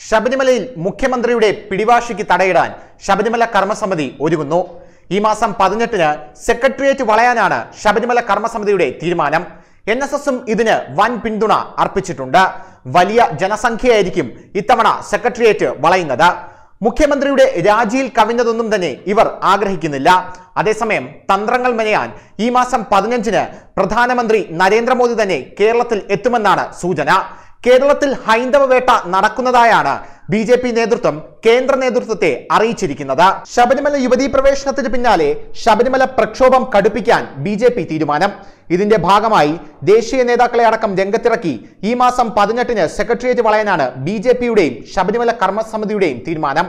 ശബരിമലയിൽ മുഖ്യമന്ത്രിയുടെ പിടിവാശിക്ക് തടയിടാൻ ശബരിമല കർമ്മസമിതി ഒരുങ്ങുന്നു. ഈ മാസം 18-ന് സെക്രട്ടേറിയറ്റ് വളയാനാണ് ശബരിമല കർമ്മസമിതിയുടെ തീരുമാനം. NSSും ഇതിന് വൻ പിന്തുണ അർപ്പിച്ചിട്ടുണ്ട്. വലിയ ജനസംഖ്യയായിരിക്കും ഇത്തവണ സെക്രട്ടേറിയറ്റ് വളയുന്നത്. മുഖ്യമന്ത്രിയുടെ രാജിയിൽ കവിഞ്ഞതൊന്നും തന്നെ ഇവർ ആഗ്രഹിക്കുന്നില്ല. അതേസമയം തന്ത്രങ്ങൾ മെനയാൻ ഈ മാസം 15-ന് പ്രധാനമന്ത്രി നരേന്ദ്രമോദി തന്നെ കേരളത്തിൽ എത്തുമെന്നാണ് സൂചന. കേരളത്തിൽ ഹൈന്ദവ വേട്ട നടക്കുന്നതായാണ് BJP നേതൃത്വം കേന്ദ്ര നേതൃത്വത്തെ അറിയിച്ചിരിക്കുന്നത്. ശബരിമല യുവതീ പ്രവേശനത്തിന് പിന്നാലെ ശബരിമല പ്രക്ഷോഭം കടുപ്പിക്കാൻ BJP തീരുമാനം. ഇതിന്റെ ഭാഗമായി ദേശീയ നേതാക്കളെ അടക്കം രംഗത്തിറക്കി ഈ മാസം 18-ന് സെക്രട്ടേറിയറ്റ് വളയാനാണ് BJPയുടെയും ശബരിമല കർമ്മസമിതിയുടെയും തീരുമാനം.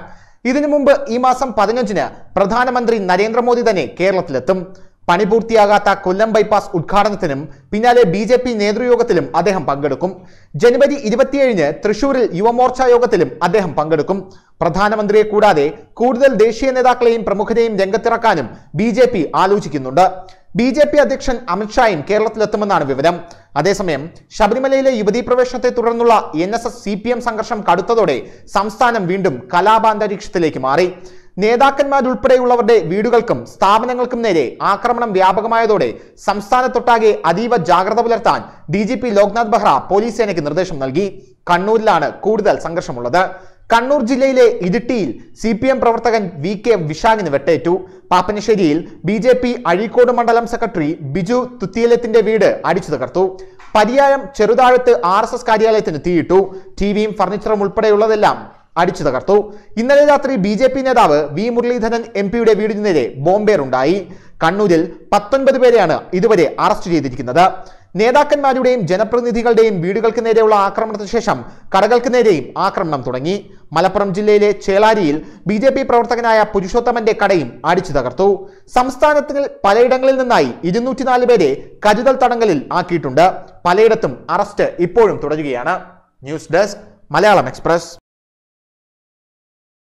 ഇതിനു മുമ്പ് ഈ മാസം 15-ന് പ്രധാനമന്ത്രി നരേന്ദ്രമോദി തന്നെ കേരളത്തിലെത്തും. പണി പൂർത്തിയാകാത്ത കൊല്ലം ബൈപ്പാസ് ഉദ്ഘാടനത്തിനും പിന്നാലെ BJP നേതൃയോഗത്തിലും അദ്ദേഹം പങ്കെടുക്കും. ജനുവരി 27-ന് തൃശൂരിൽ യുവമോർച്ച യോഗത്തിലും അദ്ദേഹം പങ്കെടുക്കും. പ്രധാനമന്ത്രിയെ കൂടാതെ കൂടുതൽ ദേശീയ നേതാക്കളെയും പ്രമുഖരെയും രംഗത്തിറക്കാനും BJP ആലോചിക്കുന്നുണ്ട്. BJP അധ്യക്ഷൻ അമിത്ഷായും കേരളത്തിലെത്തുമെന്നാണ് വിവരം. അതേസമയം ശബരിമലയിലെ യുവതീ പ്രവേശനത്തെ തുടർന്നുള്ള NSS-CPM സംഘർഷം കടുത്തതോടെ സംസ്ഥാനം വീണ്ടും കലാപാന്തരീക്ഷത്തിലേക്ക് മാറി. നേതാക്കന്മാരുൾപ്പെടെയുള്ളവരുടെ വീടുകൾക്കും സ്ഥാപനങ്ങൾക്കും നേരെ ആക്രമണം വ്യാപകമായതോടെ സംസ്ഥാനത്തൊട്ടാകെ അതീവ ജാഗ്രത പുലർത്താൻ DGP ലോക്നാഥ് ബെഹ്റ പോലീസ് സേനയ്ക്ക് നിർദ്ദേശം നൽകി. കണ്ണൂരിലാണ് കൂടുതൽ സംഘർഷമുള്ളത്. കണ്ണൂർ ജില്ലയിലെ ഇരിട്ടിയിൽ CPM പ്രവർത്തകൻ VK വിശാഖിന് വെട്ടേറ്റു. പാപ്പനശ്ശേരിയിൽ BJP അഴീക്കോട് മണ്ഡലം സെക്രട്ടറി ബിജു തുത്തിയലത്തിന്റെ വീട് അടിച്ചു തകർത്തു. പരിയാരം ചെറുതാഴത്ത് RSS കാര്യാലയത്തിന് തീയിട്ടു. ടിവിയും ഫർണിച്ചറും ഉൾപ്പെടെയുള്ളതെല്ലാം അടിച്ചു തകർത്തു. ഇന്നലെ രാത്രി BJP നേതാവ് V മുരളീധരൻ MP-യുടെ വീടിന് നേരെ ബോംബേറുണ്ടായി. കണ്ണൂരിൽ 19 പേരെയാണ് ഇതുവരെ അറസ്റ്റ് ചെയ്തിരിക്കുന്നത്. നേതാക്കന്മാരുടെയും ജനപ്രതിനിധികളുടെയും വീടുകൾക്ക് നേരെയുള്ള ആക്രമണത്തിന് ശേഷം കടകൾക്ക് നേരെയും ആക്രമണം തുടങ്ങി. മലപ്പുറം ജില്ലയിലെ ചേളാരിയിൽ BJP പ്രവർത്തകനായ പുരുഷോത്തമന്റെ കടയും അടിച്ചു തകർത്തു. സംസ്ഥാനത്തിൽ പലയിടങ്ങളിൽ നിന്നായി 204 പേരെ കരുതൽ തടങ്കലിൽ ആക്കിയിട്ടുണ്ട്. പലയിടത്തും അറസ്റ്റ് ഇപ്പോഴും തുടരുകയാണ്. News desk Malayalam express.